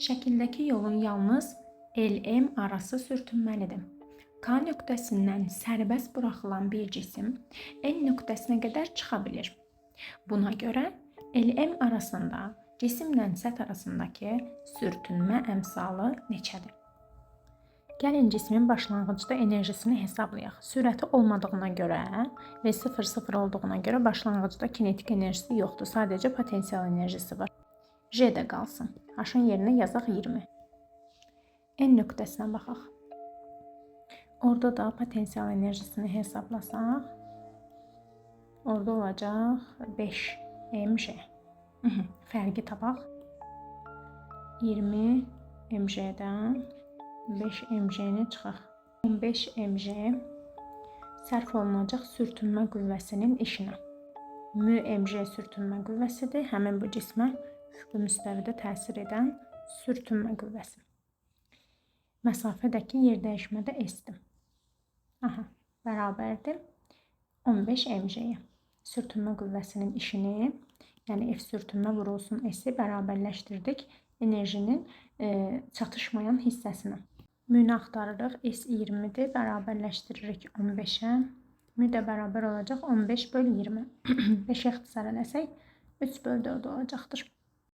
Şəkildəki yolun yalnız LM arası sürtünməlidir. K nöqtəsindən sərbəst buraxılan bir cisim N nöqtəsinə qədər çıxa bilir. Buna görə LM arasında cisimlə səth arasındakı sürtünmə əmsalı neçədir? Gəlin cismin başlanğıcda enerjisini hesablayaq. Sürəti olmadığına görə və 0,0 olduğuna görə başlanğıcda kinetik enerjisi yoxdur. Sadəcə potensial enerjisi var. J də qalsın. H-ın yerinə yazaq 20. N nöqtəsinə baxaq. Orada da potensial enerjisini hesablasaq, orada olacaq 5 mJ. Fərqi tapaq. 20 mJ-dən 5 mJ-ni çıxaq. 15 mJ sərf olunacaq sürtünmə qüvvəsinin işinə. μ sürtünmə qüvvəsidir. Həmin bu cismə üfüqi müstəvidə təsir edən sürtünmə qüvvəsi. Məsafədəki yer dəyişmədə S-dir. Bərabərdir 15 mJ-yə. Sürtünmə qüvvəsinin işini, yəni F sürtünmə vurulsun S-i bərabərləşdirdik enerjinin çatışmayan hissəsinə. M-ni axtarırıq. S 20-dir. Bərabərləşdiririk 15-ə. M də bərabər olacaq 15 bölü 20. 5-ə ixtisar eləsək 3 bölü 4 olacaqdır.